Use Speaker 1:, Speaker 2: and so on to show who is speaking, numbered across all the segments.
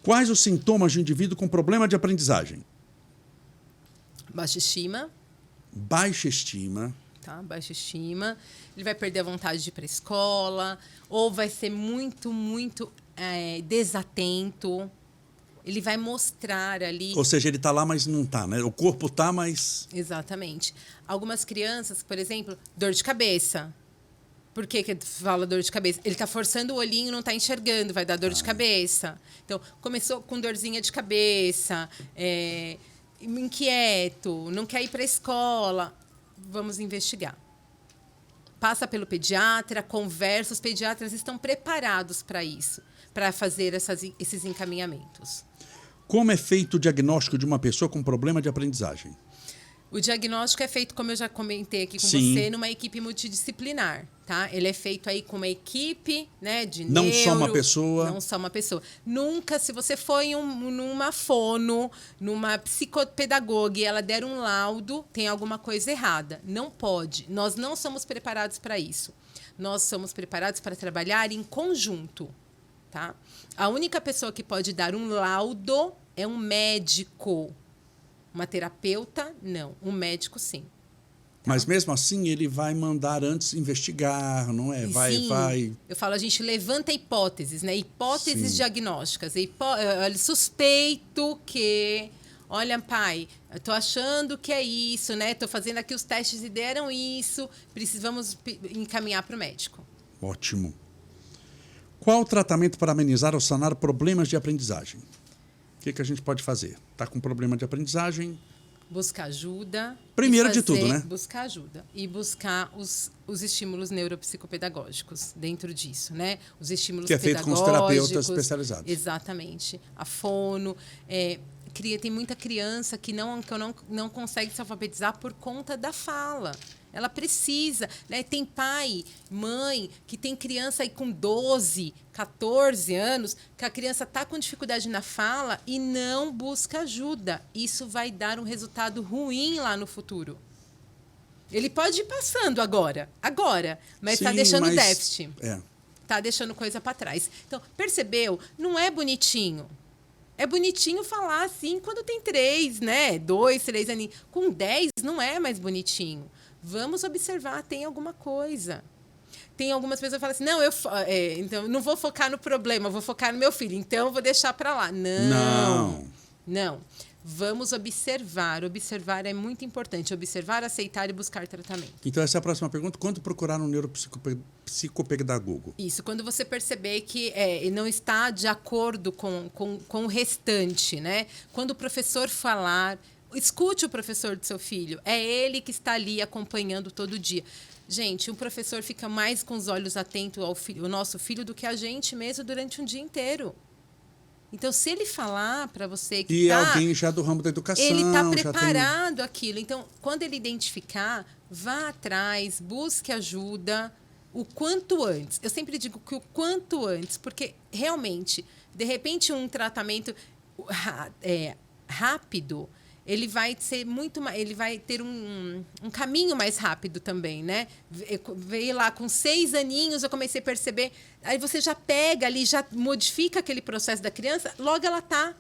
Speaker 1: Quais os sintomas de um indivíduo com problema de aprendizagem?
Speaker 2: Baixa estima.
Speaker 1: Baixa estima.
Speaker 2: Tá? Baixa estima. Ele vai perder a vontade de ir para a escola, ou vai ser muito desatento. Ele vai mostrar ali...
Speaker 1: Ou seja, ele está lá, mas não está, né? O corpo está, mas...
Speaker 2: Exatamente. Algumas crianças, por exemplo, dor de cabeça. Por que fala dor de cabeça? Ele está forçando o olhinho e não está enxergando, vai dar dor de cabeça. Então, começou com dorzinha de cabeça, inquieto, não quer ir para a escola. Vamos investigar. Passa pelo pediatra, conversa. Os pediatras estão preparados para isso, para fazer esses encaminhamentos.
Speaker 1: Como é feito o diagnóstico de uma pessoa com problema de aprendizagem?
Speaker 2: O diagnóstico é feito, como eu já comentei aqui com
Speaker 1: Sim.
Speaker 2: você, numa equipe multidisciplinar, tá? Ele é feito aí com uma equipe, né, de
Speaker 1: Não só uma pessoa.
Speaker 2: Não só uma pessoa. Nunca, se você for numa fono, numa psicopedagoga e ela der um laudo, tem alguma coisa errada. Não pode. Nós não somos preparados para isso. Nós somos preparados para trabalhar em conjunto, tá? A única pessoa que pode dar um laudo é um médico. Uma terapeuta, não. Um médico, sim. Tá?
Speaker 1: Mas mesmo assim, ele vai mandar antes investigar, não é?
Speaker 2: Sim. Eu falo, a gente levanta hipóteses, né? Hipóteses
Speaker 1: Sim.
Speaker 2: diagnósticas. Suspeito que... Olha, pai, eu tô achando que é isso, né? Tô fazendo aqui os testes e deram isso. Precisamos encaminhar para o médico.
Speaker 1: Ótimo. Qual o tratamento para amenizar ou sanar problemas de aprendizagem? O que a gente pode fazer? Está com problema de aprendizagem?
Speaker 2: Buscar ajuda.
Speaker 1: Primeiro de tudo, né?
Speaker 2: Buscar ajuda. E buscar os estímulos neuropsicopedagógicos dentro disso, né? Os estímulos
Speaker 1: que é feito com os terapeutas especializados.
Speaker 2: Exatamente. A fono. Tem muita criança que não consegue se alfabetizar por conta da fala. Ela precisa, né? Tem pai, mãe, que tem criança aí com 12, 14 anos, que a criança está com dificuldade na fala e não busca ajuda. Isso vai dar um resultado ruim lá no futuro. Ele pode ir passando agora, mas está deixando déficit. Está deixando coisa para trás. Então, percebeu? Não é bonitinho. É bonitinho falar assim quando tem 3, né? 2, 3 aninhos. Com 10 não é mais bonitinho. Vamos observar, tem alguma coisa. Tem algumas pessoas que falam assim, então não vou focar no problema, vou focar no meu filho, então eu vou deixar para lá. Não. Vamos observar. Observar é muito importante. Observar, aceitar e buscar tratamento.
Speaker 1: Então, essa é a próxima pergunta. Quando procurar um neuropsicopedagogo?
Speaker 2: Isso, quando você perceber que não está de acordo com o restante, né? Quando o professor falar... Escute o professor do seu filho. É ele que está ali acompanhando todo dia. Gente, um professor fica mais com os olhos atentos ao nosso filho do que a gente mesmo durante um dia inteiro. Então, se ele falar para você que
Speaker 1: e alguém já do ramo da educação...
Speaker 2: Ele está preparado aquilo. Então, quando ele identificar, vá atrás, busque ajuda o quanto antes. Eu sempre digo que o quanto antes, porque realmente, de repente, um tratamento rápido... Ele vai ser ele vai ter um caminho mais rápido também, né? Veio lá com 6 aninhos, eu comecei a perceber. Aí você já pega ali, já modifica aquele processo da criança, logo ela está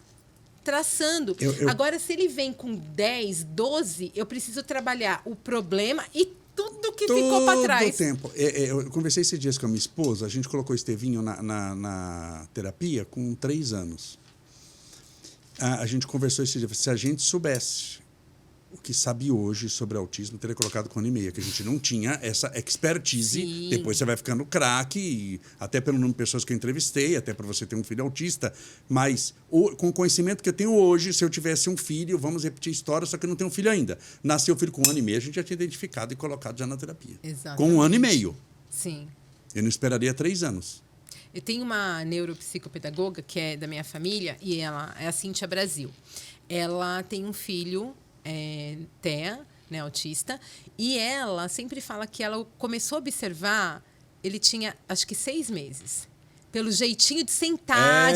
Speaker 2: traçando. Agora, se ele vem com 10, 12, eu preciso trabalhar o problema e tudo que ficou para trás.
Speaker 1: Todo o tempo. Eu conversei esses dias com a minha esposa, a gente colocou o Estevinho na terapia com 3 anos. A gente conversou esse dia, se a gente soubesse o que sabe hoje sobre autismo, teria colocado com 1,5, que a gente não tinha essa expertise. Sim. Depois você vai ficando craque, até pelo número de pessoas que eu entrevistei, até para você ter um filho autista. Mas com o conhecimento que eu tenho hoje, se eu tivesse um filho, vamos repetir a história, só que eu não tenho um filho ainda. Nasceu o filho com 1,5, a gente já tinha identificado e colocado já na terapia.
Speaker 2: Exatamente.
Speaker 1: Com 1,5.
Speaker 2: Sim.
Speaker 1: Eu não esperaria 3 anos.
Speaker 2: Eu tenho uma neuropsicopedagoga que é da minha família e ela é a Cíntia Brasil. Ela tem um filho, TEA, né, autista, e ela sempre fala que ela começou a observar, ele tinha acho que 6 meses, pelo jeitinho de sentar.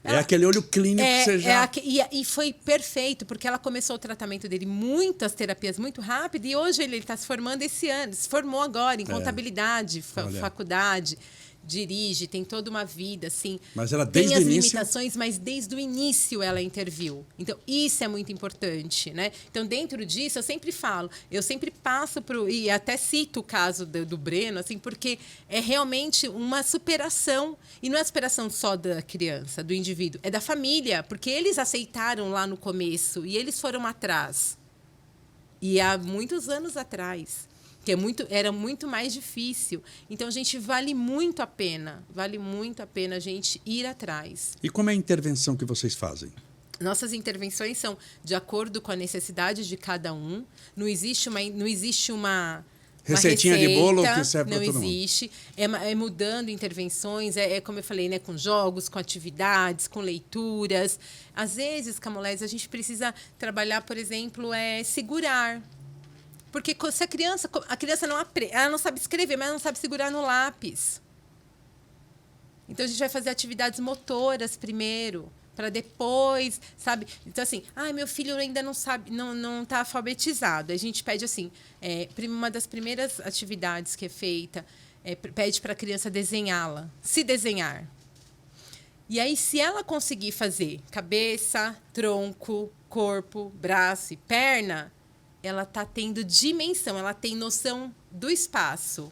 Speaker 1: É aquele olho clínico que você já...
Speaker 2: E foi perfeito, porque ela começou o tratamento dele, muitas terapias muito rápido, e hoje ele está se formando esse ano, se formou agora em contabilidade, faculdade. dirige, tem toda uma vida, assim.
Speaker 1: Mas ela desde
Speaker 2: tem as
Speaker 1: o início...
Speaker 2: limitações, mas desde o início ela interviu. Então, isso é muito importante, né? Então, dentro disso, eu sempre falo, eu sempre passo e até cito o caso do Breno, assim, porque é realmente uma superação. E não é superação só da criança, do indivíduo, é da família, porque eles aceitaram lá no começo e eles foram atrás. E há muitos anos atrás. Que era muito mais difícil. Então, gente, vale muito a pena a gente ir atrás.
Speaker 1: E como é a intervenção que vocês fazem?
Speaker 2: Nossas intervenções são de acordo com a necessidade de cada um. Não existe uma
Speaker 1: receitinha
Speaker 2: receita,
Speaker 1: de bolo que serve para todo mundo.
Speaker 2: Não existe. É mudando intervenções, como eu falei, né, com jogos, com atividades, com leituras. Às vezes, Camolés, a gente precisa trabalhar, por exemplo, segurar. Porque se a criança não aprende, ela não sabe escrever, mas ela não sabe segurar no lápis. Então, a gente vai fazer atividades motoras primeiro, para depois, sabe? Então, assim, meu filho ainda não sabe, não está alfabetizado. A gente pede, assim, uma das primeiras atividades que é feita, pede para a criança desenhá-la, se desenhar. E aí, se ela conseguir fazer cabeça, tronco, corpo, braço e perna, ela está tendo dimensão, ela tem noção do espaço,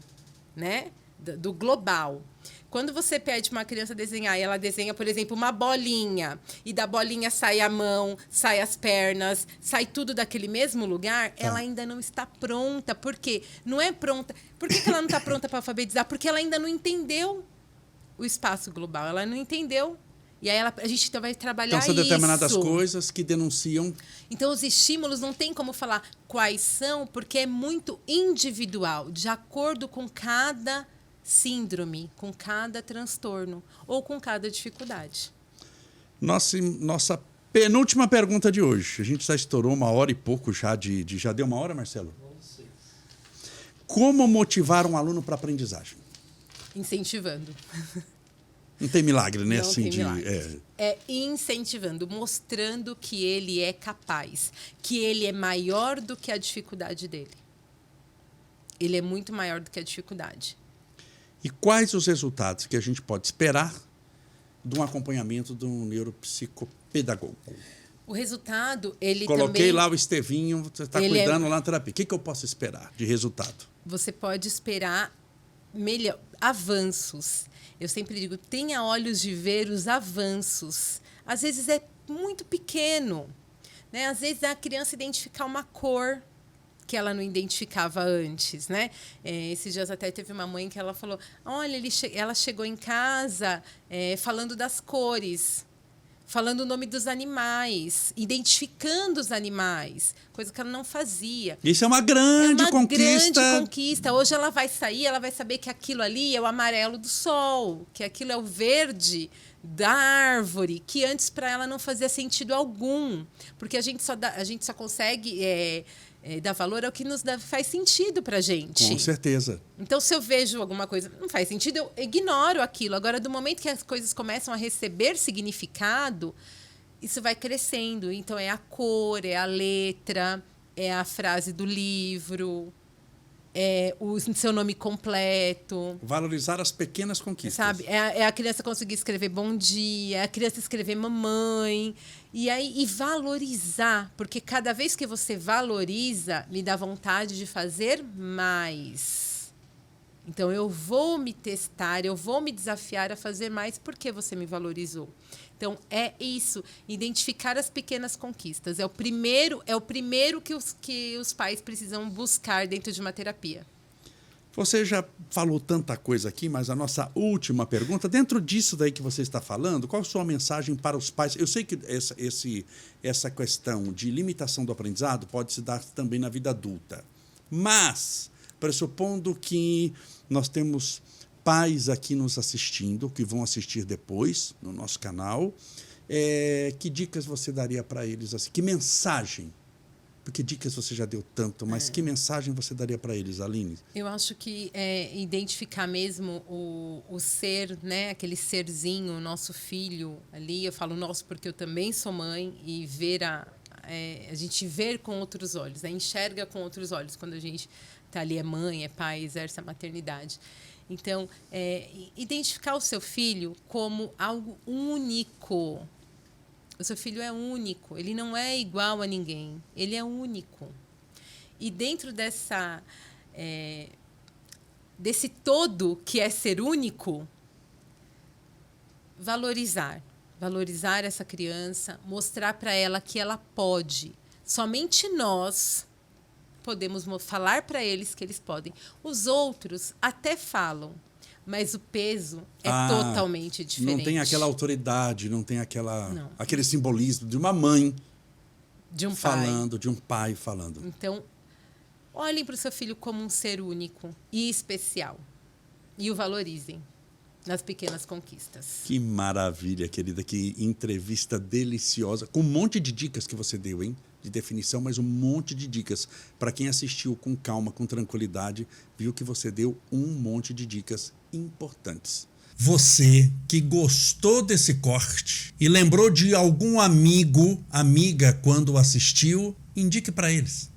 Speaker 2: né? Do global. Quando você pede para uma criança desenhar e ela desenha, por exemplo, uma bolinha, e da bolinha sai a mão, sai as pernas, sai tudo daquele mesmo lugar, ela ainda não está pronta. Por quê? Não é pronta. Por que ela não está pronta para alfabetizar? Porque ela ainda não entendeu o espaço global, ela não entendeu. E aí a gente então vai trabalhar isso.
Speaker 1: Então, são determinadas coisas que denunciam...
Speaker 2: Então, os estímulos não tem como falar quais são, porque é muito individual, de acordo com cada síndrome, com cada transtorno ou com cada dificuldade.
Speaker 1: Nossa penúltima pergunta de hoje. A gente já estourou 1h e pouco já Já deu 1 hora, Marcelo? Como motivar um aluno para a aprendizagem?
Speaker 2: Incentivando.
Speaker 1: Não tem milagre, né?
Speaker 2: Não
Speaker 1: assim,
Speaker 2: tem milagre. É incentivando, mostrando que ele é capaz, que ele é maior do que a dificuldade dele. Ele é muito maior do que a dificuldade.
Speaker 1: E quais os resultados que a gente pode esperar de um acompanhamento de um neuropsicopedagogo?
Speaker 2: O resultado, ele
Speaker 1: Coloquei
Speaker 2: também...
Speaker 1: lá o Estevinho, você está cuidando lá na terapia. O que eu posso esperar de resultado?
Speaker 2: Você pode esperar avanços. Eu sempre digo, tenha olhos de ver os avanços. Às vezes é muito pequeno, né? Às vezes a criança identificar uma cor que ela não identificava antes, né? Esses dias até teve uma mãe que ela falou, olha, ela chegou em casa falando das cores, falando o nome dos animais, identificando os animais, coisa que ela não fazia.
Speaker 1: Isso é uma grande conquista.
Speaker 2: Grande conquista. Hoje ela vai sair, ela vai saber que aquilo ali é o amarelo do sol, que aquilo é o verde da árvore, que antes para ela não fazia sentido algum, porque a gente só consegue dar valor ao que faz sentido para a gente.
Speaker 1: Com certeza.
Speaker 2: Então, se eu vejo alguma coisa não faz sentido, eu ignoro aquilo. Agora, do momento que as coisas começam a receber significado, isso vai crescendo. Então, é a cor, é a letra, é a frase do livro, é o seu nome completo.
Speaker 1: Valorizar as pequenas conquistas.
Speaker 2: Sabe? É a criança conseguir escrever bom dia, é a criança escrever mamãe. E valorizar, porque cada vez que você valoriza, me dá vontade de fazer mais. Então, eu vou me testar, eu vou me desafiar a fazer mais porque você me valorizou. Então, é isso, identificar as pequenas conquistas. É o primeiro que os pais precisam buscar dentro de uma terapia.
Speaker 1: Você já falou tanta coisa aqui, mas a nossa última pergunta, dentro disso daí que você está falando, qual a sua mensagem para os pais? Eu sei que essa questão de limitação do aprendizado pode se dar também na vida adulta, mas, pressupondo que nós temos pais aqui nos assistindo, que vão assistir depois no nosso canal, que dicas você daria para eles? Assim? Que mensagem? Porque dicas você já deu tanto, mas que mensagem você daria para eles, Aline?
Speaker 2: Eu acho que identificar mesmo o ser, né, aquele serzinho, o nosso filho ali. Eu falo nosso porque eu também sou mãe, e ver a gente ver com outros olhos, enxerga com outros olhos quando a gente está ali, é mãe, é pai, exerce a maternidade. Então, identificar o seu filho como algo único. O seu filho é único, ele não é igual a ninguém, ele é único. E dentro desse todo que é ser único, valorizar essa criança, mostrar para ela que ela pode. Somente nós podemos falar para eles que eles podem. Os outros até falam, mas o peso é totalmente diferente.
Speaker 1: Não tem aquela autoridade, não tem aquele simbolismo de uma mãe
Speaker 2: de um
Speaker 1: falando,
Speaker 2: pai.
Speaker 1: de um pai falando.
Speaker 2: Então, olhem para o seu filho como um ser único e especial. E o valorizem nas pequenas conquistas.
Speaker 1: Que maravilha, querida. Que entrevista deliciosa. Com um monte de dicas que você deu, hein? De definição, mas um monte de dicas. Para quem assistiu com calma, com tranquilidade, viu que você deu um monte de dicas importantes. Você que gostou desse corte e lembrou de algum amigo, amiga, quando assistiu, indique para eles.